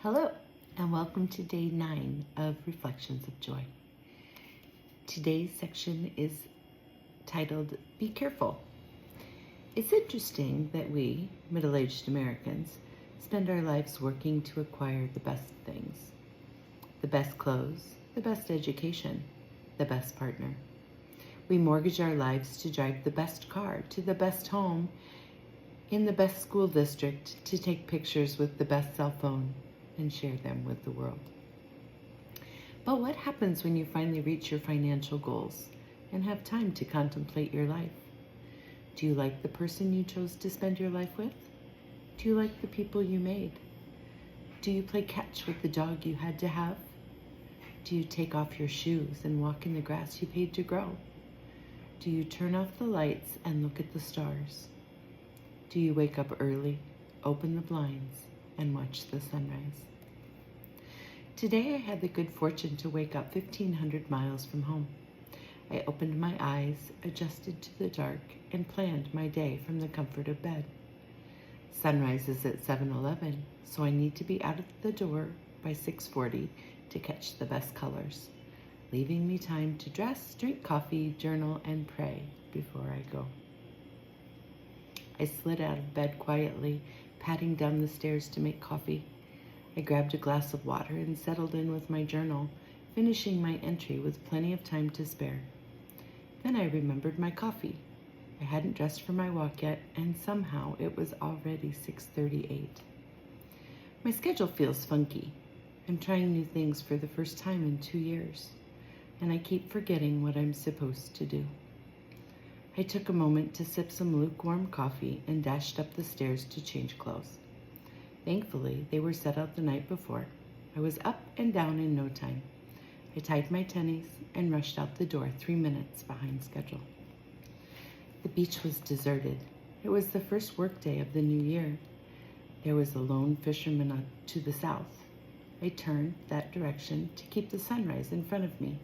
Hello, and welcome to day 9 of Reflections of Joy. Today's section is titled, Be Careful. It's interesting that we, middle-aged Americans, spend our lives working to acquire the best things. The best clothes, the best education, the best partner. We mortgage our lives to drive the best car, to the best home, in the best school district, to take pictures with the best cell phone, and share them with the world. But what happens when you finally reach your financial goals and have time to contemplate your life? Do you like the person you chose to spend your life with? Do you like the people you made? Do you play catch with the dog you had to have? Do you take off your shoes and walk in the grass you paid to grow? Do you turn off the lights and look at the stars? Do you wake up early, open the blinds, and watch the sunrise? Today I had the good fortune to wake up 1,500 miles from home. I opened my eyes, adjusted to the dark, and planned my day from the comfort of bed. Sunrise is at 7:11, so I need to be out of the door by 6:40 to catch the best colors, leaving me time to dress, drink coffee, journal, and pray before I go. I slid out of bed quietly, padding down the stairs to make coffee. I grabbed a glass of water and settled in with my journal, finishing my entry with plenty of time to spare. Then I remembered my coffee. I hadn't dressed for my walk yet, and somehow it was already 6:38. My schedule feels funky. I'm trying new things for the first time in 2 years, and I keep forgetting what I'm supposed to do. I took a moment to sip some lukewarm coffee and dashed up the stairs to change clothes. Thankfully, they were set out the night before. I was up and down in no time. I tied my tennies and rushed out the door 3 minutes behind schedule. The beach was deserted. It was the first workday of the new year. There was a lone fisherman to the south. I turned that direction to keep the sunrise in front of me.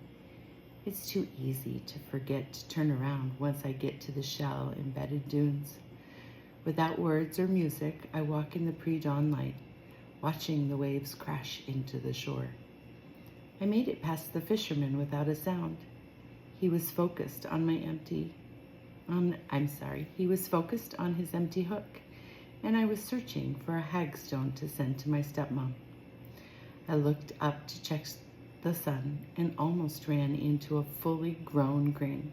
It's too easy to forget to turn around once I get to the shell-embedded dunes. Without words or music, I walk in the pre-dawn light, watching the waves crash into the shore. I made it past the fisherman without a sound. He was focused on his empty hook, and I was searching for a hagstone to send to my stepmom. I looked up to check the sun and almost ran into a fully grown crane.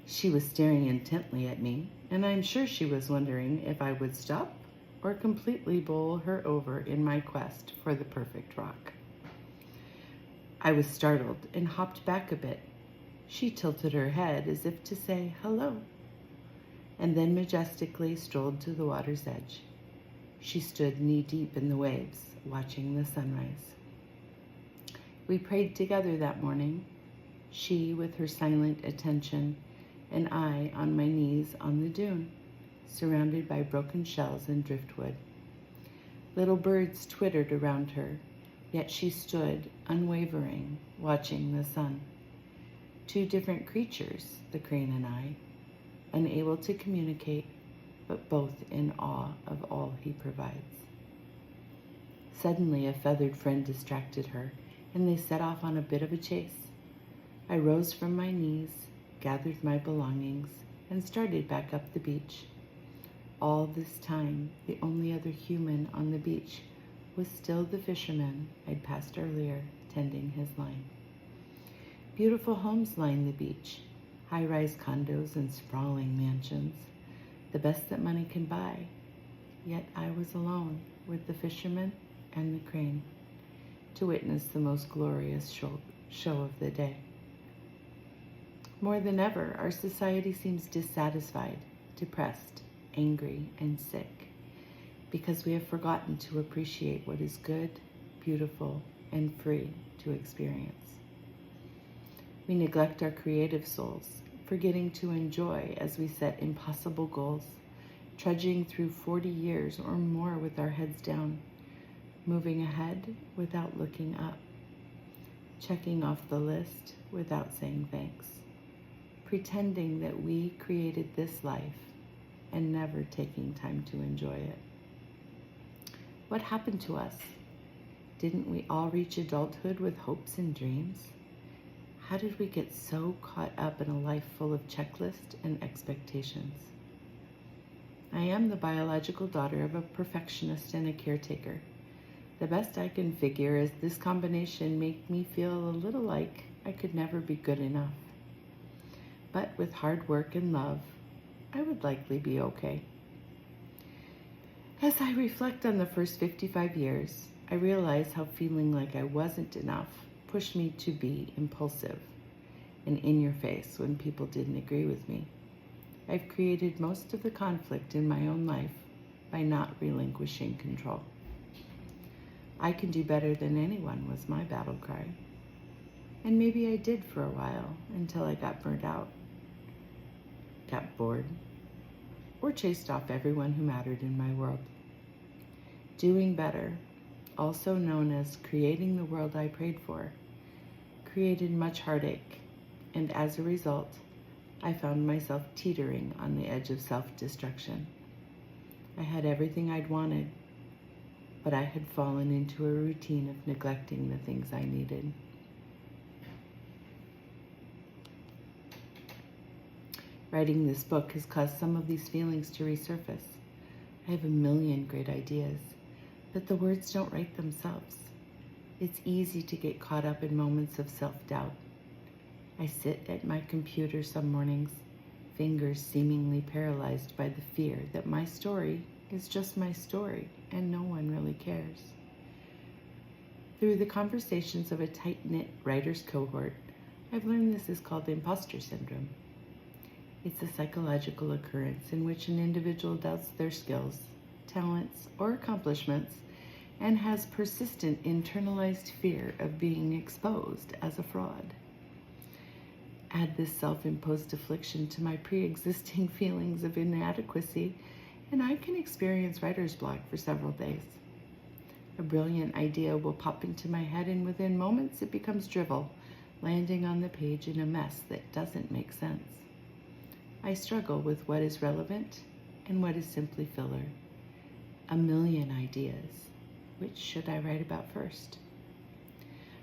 She was staring intently at me, and I'm sure she was wondering if I would stop or completely bowl her over in my quest for the perfect rock. I was startled and hopped back a bit. She tilted her head as if to say hello, and then majestically strolled to the water's edge. She stood knee-deep in the waves, watching the sunrise. We prayed together that morning, she with her silent attention, and I on my knees on the dune, surrounded by broken shells and driftwood. Little birds twittered around her, yet she stood, unwavering, watching the sun. 2 different creatures, the crane and I, unable to communicate, but both in awe of all he provides. Suddenly, a feathered friend distracted her, and they set off on a bit of a chase. I rose from my knees, gathered my belongings, and started back up the beach. All this time, the only other human on the beach was still the fisherman I'd passed earlier, tending his line. Beautiful homes line the beach, high-rise condos and sprawling mansions, the best that money can buy. Yet I was alone with the fisherman and the crane to witness the most glorious show of the day. More than ever, our society seems dissatisfied, depressed, angry, and sick because we have forgotten to appreciate what is good, beautiful, and free to experience. We neglect our creative souls, forgetting to enjoy as we set impossible goals, trudging through 40 years or more with our heads down, moving ahead without looking up, checking off the list without saying thanks, pretending that we created this life and never taking time to enjoy it. What happened to us? Didn't we all reach adulthood with hopes and dreams? How did we get so caught up in a life full of checklists and expectations? I am the biological daughter of a perfectionist and a caretaker. The best I can figure is this combination made me feel a little like I could never be good enough. But with hard work and love, I would likely be okay. As I reflect on the first 55 years, I realize how feeling like I wasn't enough pushed me to be impulsive and in your face when people didn't agree with me. I've created most of the conflict in my own life by not relinquishing control. I can do better than anyone was my battle cry. And maybe I did for a while until I got burnt out, got bored, or chased off everyone who mattered in my world. Doing better, also known as creating the world I prayed for, created much heartache, and as a result, I found myself teetering on the edge of self-destruction. I had everything I'd wanted, but I had fallen into a routine of neglecting the things I needed. Writing this book has caused some of these feelings to resurface. I have a million great ideas, but the words don't write themselves. It's easy to get caught up in moments of self-doubt. I sit at my computer some mornings, fingers seemingly paralyzed by the fear that my story is just my story and no one really cares. Through the conversations of a tight-knit writer's cohort, I've learned this is called imposter syndrome. It's a psychological occurrence in which an individual doubts their skills, talents, or accomplishments and has persistent internalized fear of being exposed as a fraud. Add this self-imposed affliction to my pre-existing feelings of inadequacy, and I can experience writer's block for several days. A brilliant idea will pop into my head, and within moments it becomes drivel, landing on the page in a mess that doesn't make sense. I struggle with what is relevant and what is simply filler. A million ideas. Which should I write about first?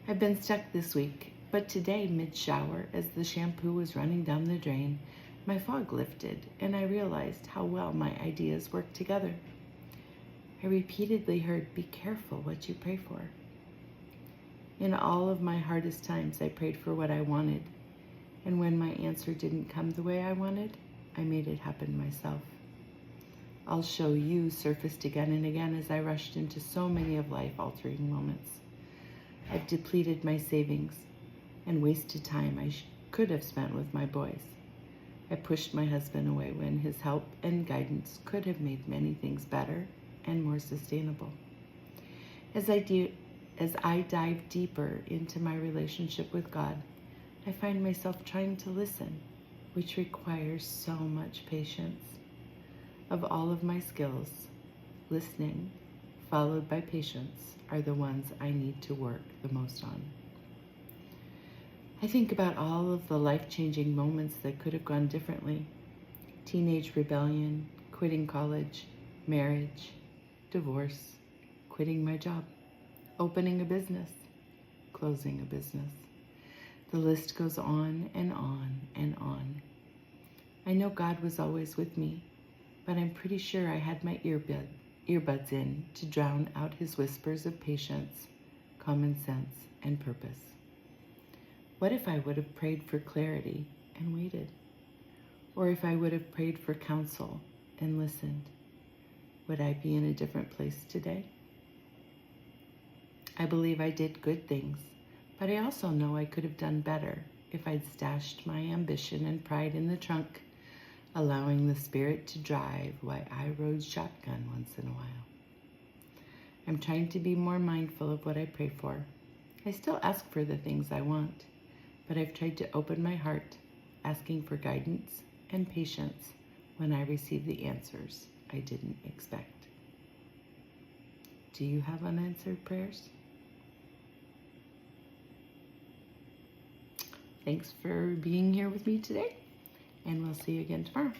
I've been stuck this week, but today, mid-shower, as the shampoo was running down the drain, my fog lifted and I realized how well my ideas work together. I repeatedly heard, "Be careful what you pray for." In all of my hardest times, I prayed for what I wanted, and when my answer didn't come the way I wanted, I made it happen myself. I'll show you surfaced again and again as I rushed into so many of life-altering moments. I've depleted my savings and wasted time I could have spent with my boys. I pushed my husband away when his help and guidance could have made many things better and more sustainable. As I dive deeper into my relationship with God, I find myself trying to listen, which requires so much patience. Of all of my skills, listening, followed by patience, are the ones I need to work the most on. I think about all of the life-changing moments that could have gone differently. Teenage rebellion, quitting college, marriage, divorce, quitting my job, opening a business, closing a business. The list goes on and on and on. I know God was always with me, but I'm pretty sure I had my earbuds in to drown out his whispers of patience, common sense, and purpose. What if I would have prayed for clarity and waited? Or if I would have prayed for counsel and listened? Would I be in a different place today? I believe I did good things, but I also know I could have done better if I'd stashed my ambition and pride in the trunk, allowing the Spirit to drive while I rode shotgun once in a while. I'm trying to be more mindful of what I pray for. I still ask for the things I want, but I've tried to open my heart, asking for guidance and patience when I receive the answers I didn't expect. Do you have unanswered prayers? Thanks for being here with me today, and we'll see you again tomorrow.